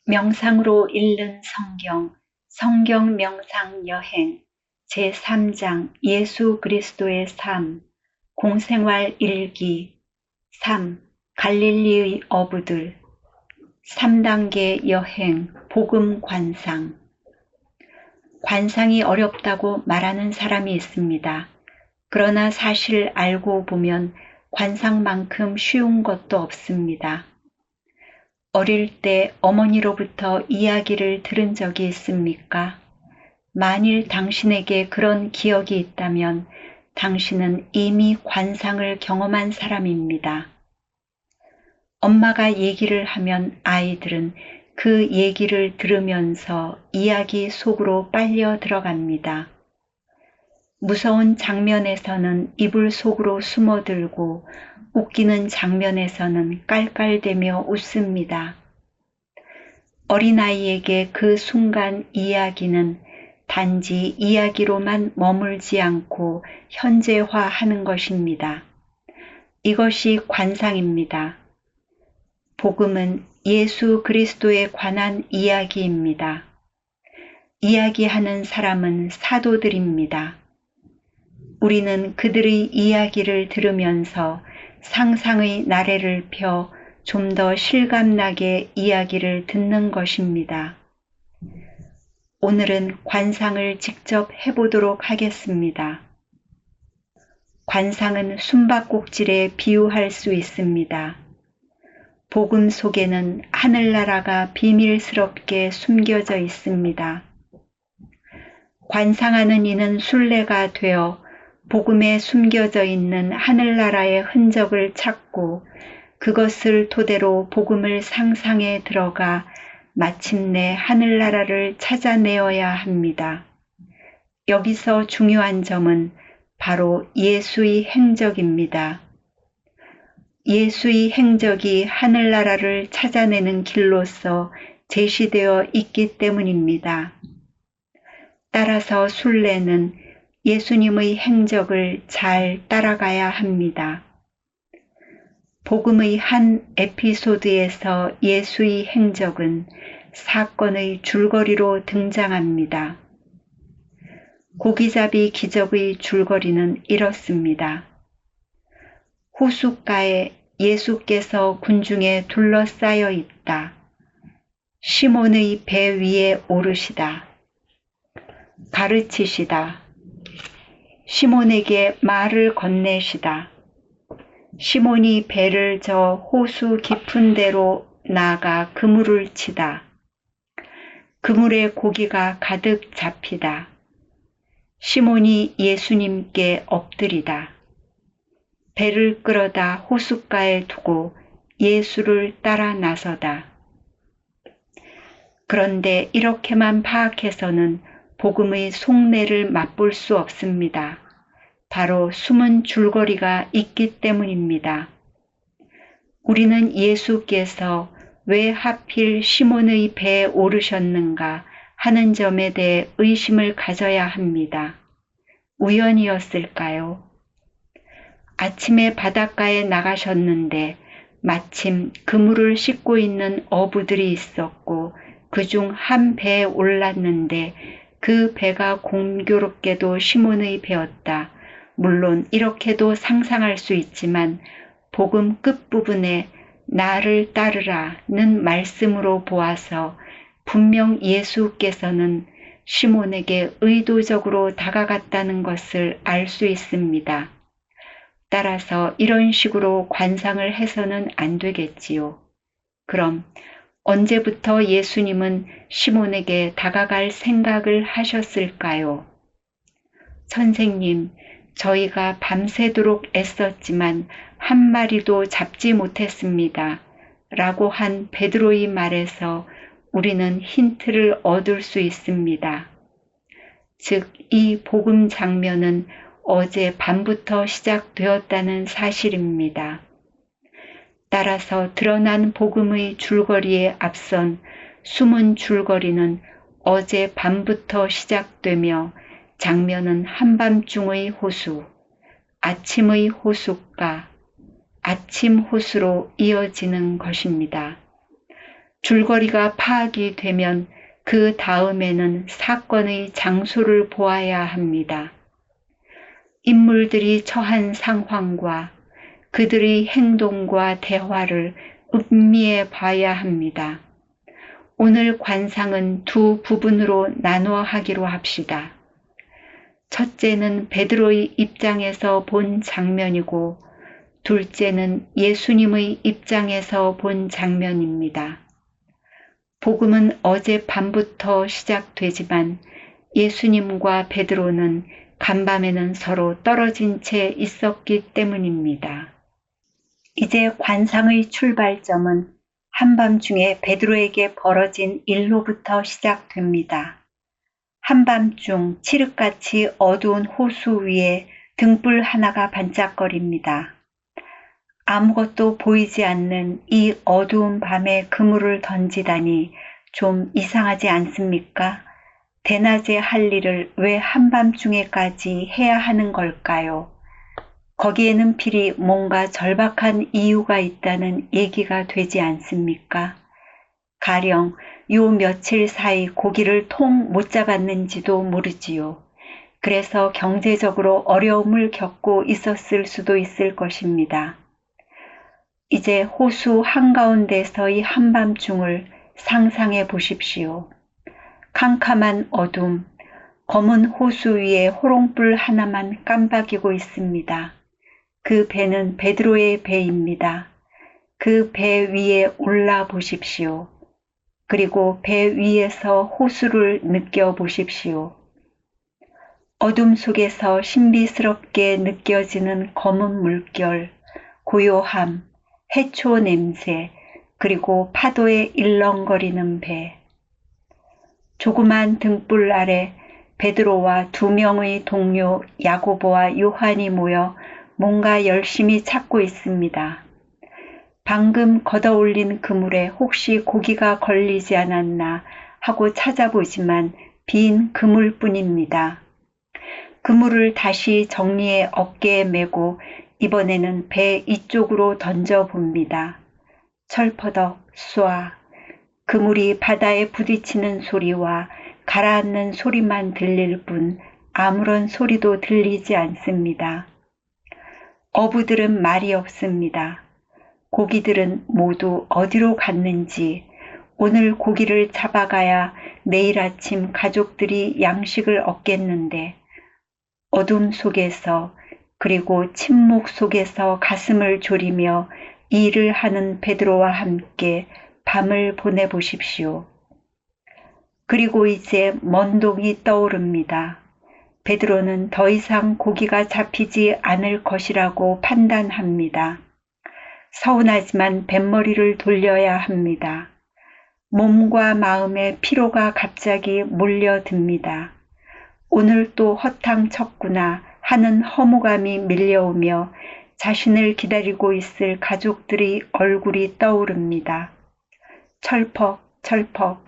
명상으로 읽는 성경, 성경 명상 여행, 제3장 예수 그리스도의 삶, 공생활 일기, 3. 갈릴리의 어부들, 3단계 여행, 복음 관상. 관상이 어렵다고 말하는 사람이 있습니다. 그러나 사실 알고 보면 관상만큼 쉬운 것도 없습니다. 어릴 때 어머니로부터 이야기를 들은 적이 있습니까? 만일 당신에게 그런 기억이 있다면 당신은 이미 관상을 경험한 사람입니다. 엄마가 얘기를 하면 아이들은 그 얘기를 들으면서 이야기 속으로 빨려 들어갑니다. 무서운 장면에서는 이불 속으로 숨어들고 웃기는 장면에서는 깔깔대며 웃습니다. 어린아이에게 그 순간 이야기는 단지 이야기로만 머물지 않고 현재화하는 것입니다. 이것이 관상입니다. 복음은 예수 그리스도에 관한 이야기입니다. 이야기하는 사람은 사도들입니다. 우리는 그들의 이야기를 들으면서 상상의 나래를 펴 좀 더 실감나게 이야기를 듣는 것입니다. 오늘은 관상을 직접 해보도록 하겠습니다. 관상은 숨바꼭질에 비유할 수 있습니다. 복음 속에는 하늘나라가 비밀스럽게 숨겨져 있습니다. 관상하는 이는 순례가 되어 복음에 숨겨져 있는 하늘나라의 흔적을 찾고 그것을 토대로 복음을 상상해 들어가 마침내 하늘나라를 찾아내어야 합니다. 여기서 중요한 점은 바로 예수의 행적입니다. 예수의 행적이 하늘나라를 찾아내는 길로서 제시되어 있기 때문입니다. 따라서 순례는 예수님의 행적을 잘 따라가야 합니다. 복음의 한 에피소드에서 예수의 행적은 사건의 줄거리로 등장합니다. 고기잡이 기적의 줄거리는 이렇습니다. 호숫가에 예수께서 군중에 둘러싸여 있다. 시몬의 배 위에 오르시다. 가르치시다. 시몬에게 말을 건네시다. 시몬이 배를 저 호수 깊은 데로 나가 그물을 치다. 그물에 고기가 가득 잡히다. 시몬이 예수님께 엎드리다. 배를 끌어다 호숫가에 두고 예수를 따라 나서다. 그런데 이렇게만 파악해서는 복음의 속내를 맛볼 수 없습니다. 바로 숨은 줄거리가 있기 때문입니다. 우리는 예수께서 왜 하필 시몬의 배에 오르셨는가 하는 점에 대해 의심을 가져야 합니다. 우연이었을까요? 아침에 바닷가에 나가셨는데 마침 그물을 싣고 있는 어부들이 있었고 그중 한 배에 올랐는데 그 배가 공교롭게도 시몬의 배였다. 물론 이렇게도 상상할 수 있지만 복음 끝부분에 나를 따르라는 말씀으로 보아서 분명 예수께서는 시몬에게 의도적으로 다가갔다는 것을 알 수 있습니다. 따라서 이런 식으로 관상을 해서는 안 되겠지요. 그럼 언제부터 예수님은 시몬에게 다가갈 생각을 하셨을까요? 선생님, 저희가 밤새도록 애썼지만 한 마리도 잡지 못했습니다. 라고 한 베드로의 말에서 우리는 힌트를 얻을 수 있습니다. 즉, 이 복음 장면은 어제 밤부터 시작되었다는 사실입니다. 따라서 드러난 복음의 줄거리에 앞선 숨은 줄거리는 어제 밤부터 시작되며 장면은 한밤중의 호수, 아침의 호숫가, 아침 호수로 이어지는 것입니다. 줄거리가 파악이 되면 그 다음에는 사건의 장소를 보아야 합니다. 인물들이 처한 상황과 그들의 행동과 대화를 음미해 봐야 합니다. 오늘 관상은 두 부분으로 나누어 하기로 합시다. 첫째는 베드로의 입장에서 본 장면이고 둘째는 예수님의 입장에서 본 장면입니다. 복음은 어젯밤부터 시작되지만 예수님과 베드로는 간밤에는 서로 떨어진 채 있었기 때문입니다. 이제 관상의 출발점은 한밤중에 베드로에게 벌어진 일로부터 시작됩니다. 한밤중 칠흑같이 어두운 호수 위에 등불 하나가 반짝거립니다. 아무것도 보이지 않는 이 어두운 밤에 그물을 던지다니 좀 이상하지 않습니까? 대낮에 할 일을 왜 한밤중에까지 해야 하는 걸까요? 거기에는 필히 뭔가 절박한 이유가 있다는 얘기가 되지 않습니까? 가령 요 며칠 사이 고기를 통 못 잡았는지도 모르지요. 그래서 경제적으로 어려움을 겪고 있었을 수도 있을 것입니다. 이제 호수 한가운데서의 한밤중을 상상해 보십시오. 캄캄한 어둠, 검은 호수 위에 호롱불 하나만 깜박이고 있습니다. 그 배는 베드로의 배입니다. 그 배 위에 올라 보십시오. 그리고 배 위에서 호수를 느껴보십시오. 어둠 속에서 신비스럽게 느껴지는 검은 물결, 고요함, 해초 냄새, 그리고 파도에 일렁거리는 배. 조그만 등불 아래 베드로와 두 명의 동료 야고보와 요한이 모여 뭔가 열심히 찾고 있습니다. 방금 걷어올린 그물에 혹시 고기가 걸리지 않았나 하고 찾아보지만 빈 그물뿐입니다. 그물을 다시 정리해 어깨에 메고 이번에는 배 이쪽으로 던져봅니다. 철퍼덕, 쏴. 그물이 바다에 부딪히는 소리와 가라앉는 소리만 들릴 뿐 아무런 소리도 들리지 않습니다. 어부들은 말이 없습니다. 고기들은 모두 어디로 갔는지 오늘 고기를 잡아가야 내일 아침 가족들이 양식을 얻겠는데 어둠 속에서 그리고 침묵 속에서 가슴을 졸이며 일을 하는 베드로와 함께 밤을 보내보십시오. 그리고 이제 먼 동이 떠오릅니다. 베드로는 더 이상 고기가 잡히지 않을 것이라고 판단합니다. 서운하지만 뱃머리를 돌려야 합니다. 몸과 마음에 피로가 갑자기 몰려듭니다. 오늘 또 허탕 쳤구나 하는 허무감이 밀려오며 자신을 기다리고 있을 가족들의 얼굴이 떠오릅니다. 철퍽 철퍽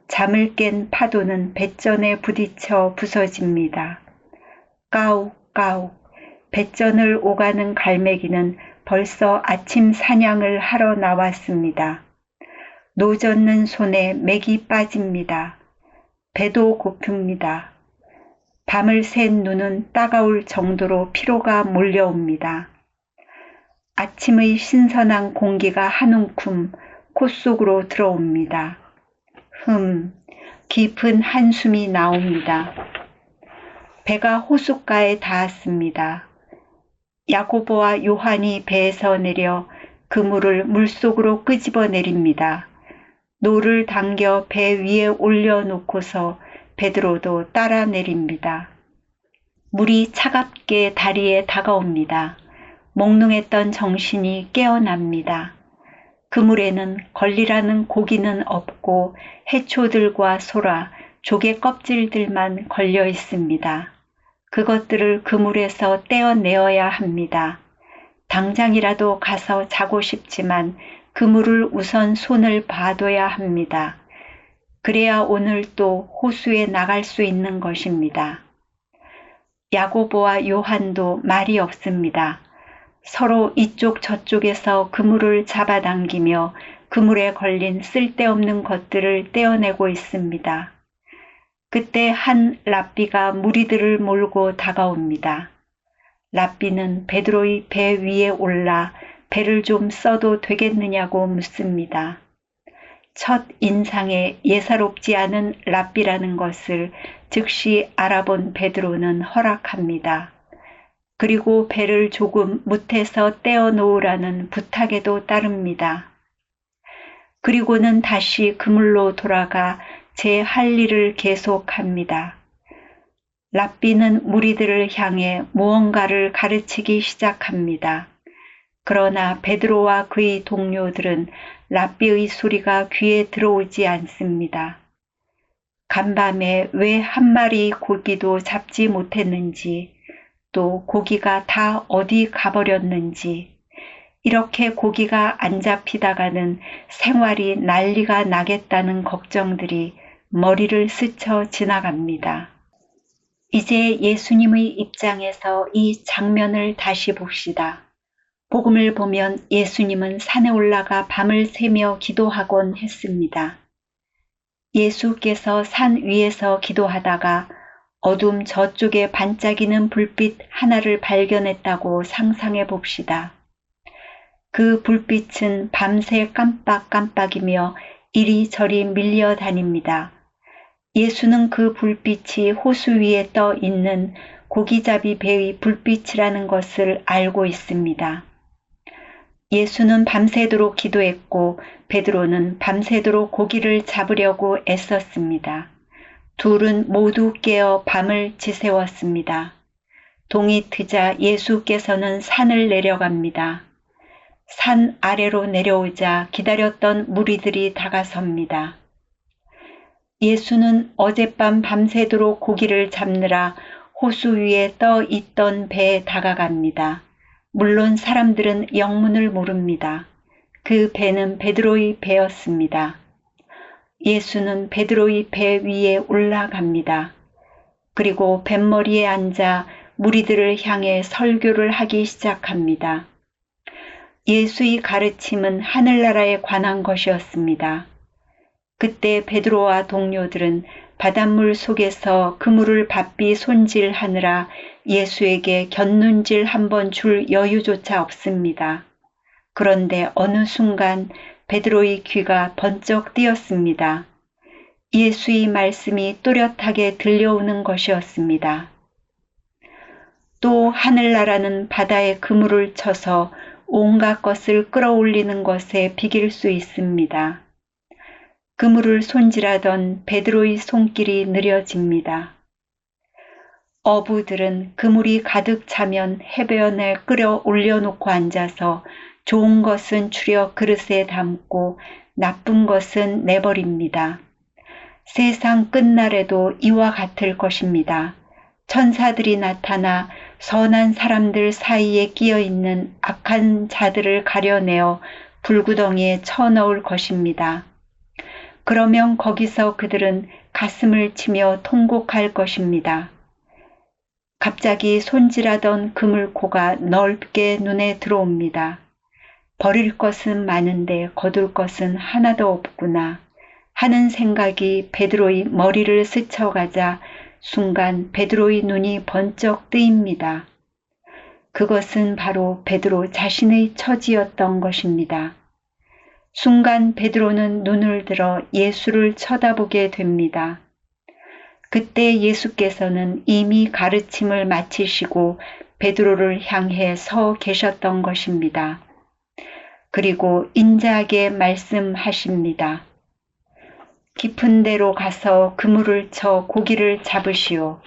잠을 깬 파도는 뱃전에 부딪혀 부서집니다. 까욱 까욱 뱃전을 오가는 갈매기는 벌써 아침 사냥을 하러 나왔습니다. 노젓는 손에 맥이 빠집니다. 배도 고픕니다. 밤을 샌 눈은 따가울 정도로 피로가 몰려옵니다. 아침의 신선한 공기가 한 움큼 콧속으로 들어옵니다. 깊은 한숨이 나옵니다. 배가 호숫가에 닿았습니다. 야고보와 요한이 배에서 내려 그물을 물속으로 끄집어 내립니다. 노를 당겨 배 위에 올려놓고서 베드로도 따라 내립니다. 물이 차갑게 다리에 다가옵니다. 몽롱했던 정신이 깨어납니다. 그물에는 걸리라는 고기는 없고 해초들과 소라, 조개 껍질들만 걸려 있습니다. 그것들을 그물에서 떼어내어야 합니다. 당장이라도 가서 자고 싶지만 그물을 우선 손을 봐둬야 합니다. 그래야 오늘 또 호수에 나갈 수 있는 것입니다. 야고보와 요한도 말이 없습니다. 서로 이쪽 저쪽에서 그물을 잡아당기며 그물에 걸린 쓸데없는 것들을 떼어내고 있습니다. 그때 한 랍비가 무리들을 몰고 다가옵니다. 랍비는 베드로의 배 위에 올라 배를 좀 써도 되겠느냐고 묻습니다. 첫 인상에 예사롭지 않은 랍비라는 것을 즉시 알아본 베드로는 허락합니다. 그리고 배를 조금 무태서 떼어놓으라는 부탁에도 따릅니다. 그리고는 다시 그물로 돌아가 제 할 일을 계속합니다. 랍비는 무리들을 향해 무언가를 가르치기 시작합니다. 그러나 베드로와 그의 동료들은 랍비의 소리가 귀에 들어오지 않습니다. 간밤에 왜 한 마리 고기도 잡지 못했는지, 또 고기가 다 어디 가버렸는지, 이렇게 고기가 안 잡히다가는 생활이 난리가 나겠다는 걱정들이 머리를 스쳐 지나갑니다. 이제 예수님의 입장에서 이 장면을 다시 봅시다. 복음을 보면 예수님은 산에 올라가 밤을 새며 기도하곤 했습니다. 예수께서 산 위에서 기도하다가 어둠 저쪽에 반짝이는 불빛 하나를 발견했다고 상상해 봅시다. 그 불빛은 밤새 깜빡깜빡이며 이리저리 밀려 다닙니다. 예수는 그 불빛이 호수 위에 떠 있는 고기잡이 배의 불빛이라는 것을 알고 있습니다. 예수는 밤새도록 기도했고 베드로는 밤새도록 고기를 잡으려고 애썼습니다. 둘은 모두 깨어 밤을 지새웠습니다. 동이 트자 예수께서는 산을 내려갑니다. 산 아래로 내려오자 기다렸던 무리들이 다가섭니다. 예수는 어젯밤 밤새도록 고기를 잡느라 호수 위에 떠 있던 배에 다가갑니다. 물론 사람들은 영문을 모릅니다. 그 배는 베드로의 배였습니다. 예수는 베드로의 배 위에 올라갑니다. 그리고 뱃머리에 앉아 무리들을 향해 설교를 하기 시작합니다. 예수의 가르침은 하늘나라에 관한 것이었습니다. 그때 베드로와 동료들은 바닷물 속에서 그물을 바삐 손질하느라 예수에게 곁눈질 한번 줄 여유조차 없습니다. 그런데 어느 순간 베드로의 귀가 번쩍 뜨였습니다. 예수의 말씀이 또렷하게 들려오는 것이었습니다. 또 하늘나라는 바다에 그물을 쳐서 온갖 것을 끌어올리는 것에 비길 수 있습니다. 그물을 손질하던 베드로의 손길이 느려집니다. 어부들은 그물이 가득 차면 해변에 끌어 올려놓고 앉아서 좋은 것은 추려 그릇에 담고 나쁜 것은 내버립니다. 세상 끝날에도 이와 같을 것입니다. 천사들이 나타나 선한 사람들 사이에 끼어있는 악한 자들을 가려내어 불구덩이에 쳐넣을 것입니다. 그러면 거기서 그들은 가슴을 치며 통곡할 것입니다. 갑자기 손질하던 그물코가 넓게 눈에 들어옵니다. 버릴 것은 많은데 거둘 것은 하나도 없구나 하는 생각이 베드로의 머리를 스쳐가자 순간 베드로의 눈이 번쩍 뜨입니다. 그것은 바로 베드로 자신의 처지였던 것입니다. 순간 베드로는 눈을 들어 예수를 쳐다보게 됩니다. 그때 예수께서는 이미 가르침을 마치시고 베드로를 향해 서 계셨던 것입니다. 그리고 인자하게 말씀하십니다. 깊은 데로 가서 그물을 쳐 고기를 잡으시오.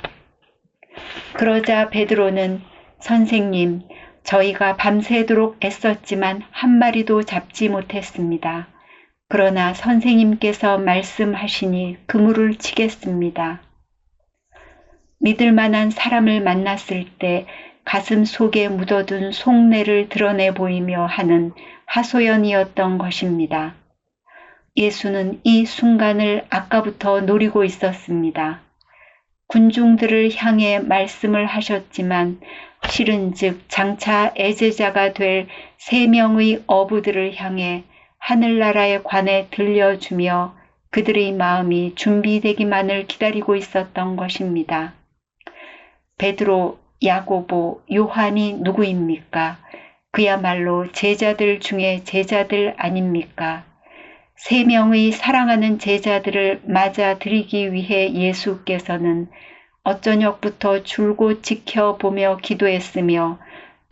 그러자 베드로는 선생님, 저희가 밤새도록 애썼지만 한 마리도 잡지 못했습니다. 그러나 선생님께서 말씀하시니 그물을 치겠습니다. 믿을 만한 사람을 만났을 때 가슴 속에 묻어둔 속내를 드러내 보이며 하는 하소연이었던 것입니다. 예수는 이 순간을 아까부터 노리고 있었습니다. 군중들을 향해 말씀을 하셨지만 실은즉 장차 애제자가 될 3명의 어부들을 향해 하늘나라에 관해 들려주며 그들의 마음이 준비되기만을 기다리고 있었던 것입니다. 베드로, 야고보, 요한이 누구입니까? 그야말로 제자들 중에 제자들 아닙니까? 3명의 사랑하는 제자들을 맞아들이기 위해 예수께서는 어저녁부터 줄곧 지켜보며 기도했으며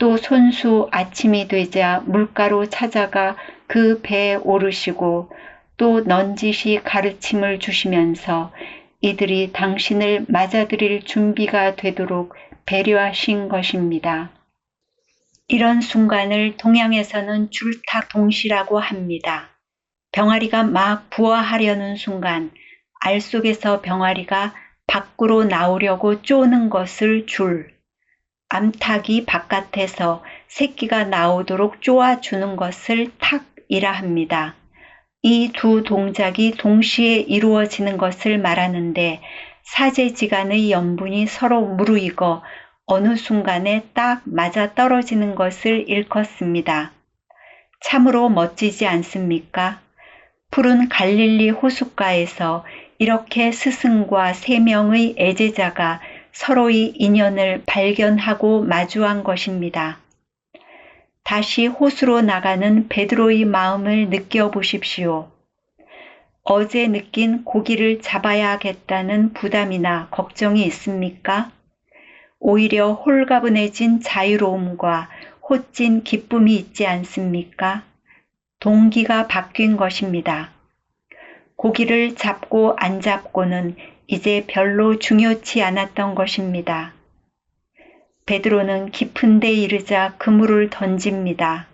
또 손수 아침이 되자 물가로 찾아가 그 배에 오르시고 또 넌지시 가르침을 주시면서 이들이 당신을 맞아들일 준비가 되도록 배려하신 것입니다. 이런 순간을 동양에서는 줄탁동시라고 합니다. 병아리가 막 부화하려는 순간 알 속에서 병아리가 밖으로 나오려고 쪼는 것을 줄, 암탉이 바깥에서 새끼가 나오도록 쪼아주는 것을 탁이라 합니다. 이 두 동작이 동시에 이루어지는 것을 말하는데 사제지간의 염분이 서로 무르익어 어느 순간에 딱 맞아떨어지는 것을 일컫습니다. 참으로 멋지지 않습니까? 푸른 갈릴리 호숫가에서 이렇게 스승과 3명의 애제자가 서로의 인연을 발견하고 마주한 것입니다. 다시 호수로 나가는 베드로의 마음을 느껴보십시오. 어제 느낀 고기를 잡아야겠다는 부담이나 걱정이 있습니까? 오히려 홀가분해진 자유로움과 호찐 기쁨이 있지 않습니까? 동기가 바뀐 것입니다. 고기를 잡고 안 잡고는 이제 별로 중요치 않았던 것입니다. 베드로는 깊은 데 이르자 그물을 던집니다.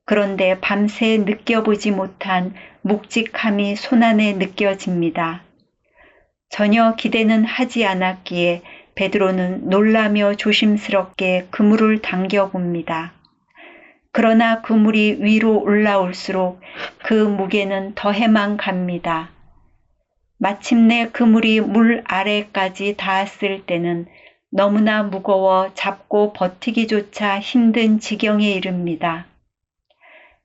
그런데 밤새 느껴보지 못한 묵직함이 손안에 느껴집니다. 전혀 기대는 하지 않았기에 베드로는 놀라며 조심스럽게 그물을 당겨봅니다. 그러나 그물이 위로 올라올수록 그 무게는 더해만 갑니다. 마침내 그물이 물 아래까지 닿았을 때는 너무나 무거워 잡고 버티기조차 힘든 지경에 이릅니다.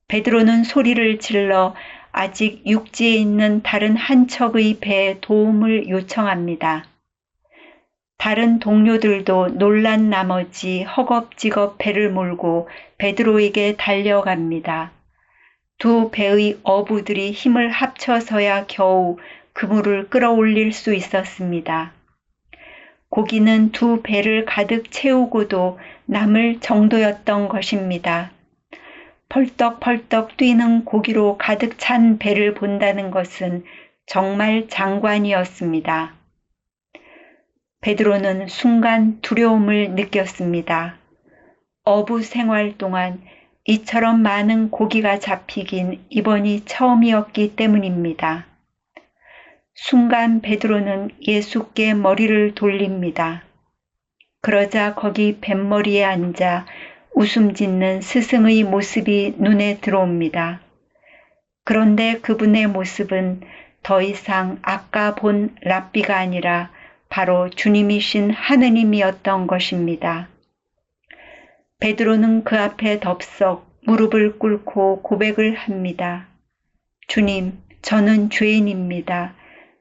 베드로는 소리를 질러 아직 육지에 있는 다른 한 척의 배에 도움을 요청합니다. 다른 동료들도 놀란 나머지 허겁지겁 배를 몰고 베드로에게 달려갑니다. 두 배의 어부들이 힘을 합쳐서야 겨우 그물을 끌어올릴 수 있었습니다. 고기는 두 배를 가득 채우고도 남을 정도였던 것입니다. 펄떡펄떡 뛰는 고기로 가득 찬 배를 본다는 것은 정말 장관이었습니다. 베드로는 순간 두려움을 느꼈습니다. 어부 생활 동안 이처럼 많은 고기가 잡히긴 이번이 처음이었기 때문입니다. 순간 베드로는 예수께 머리를 돌립니다. 그러자 거기 뱃머리에 앉아 웃음 짓는 스승의 모습이 눈에 들어옵니다. 그런데 그분의 모습은 더 이상 아까 본 랍비가 아니라 바로 주님이신 하느님이었던 것입니다. 베드로는 그 앞에 덥석 무릎을 꿇고 고백을 합니다. 주님, 저는 죄인입니다.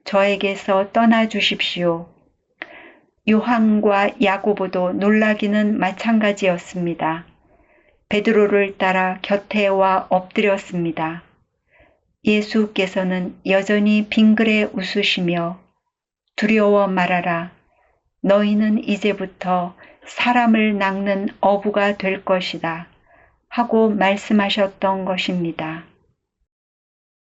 저에게서 떠나 주십시오. 요한과 야고보도 놀라기는 마찬가지였습니다. 베드로를 따라 곁에 와 엎드렸습니다. 예수께서는 여전히 빙그레 웃으시며 두려워 말아라. 너희는 이제부터 사람을 낚는 어부가 될 것이다. 하고 말씀하셨던 것입니다.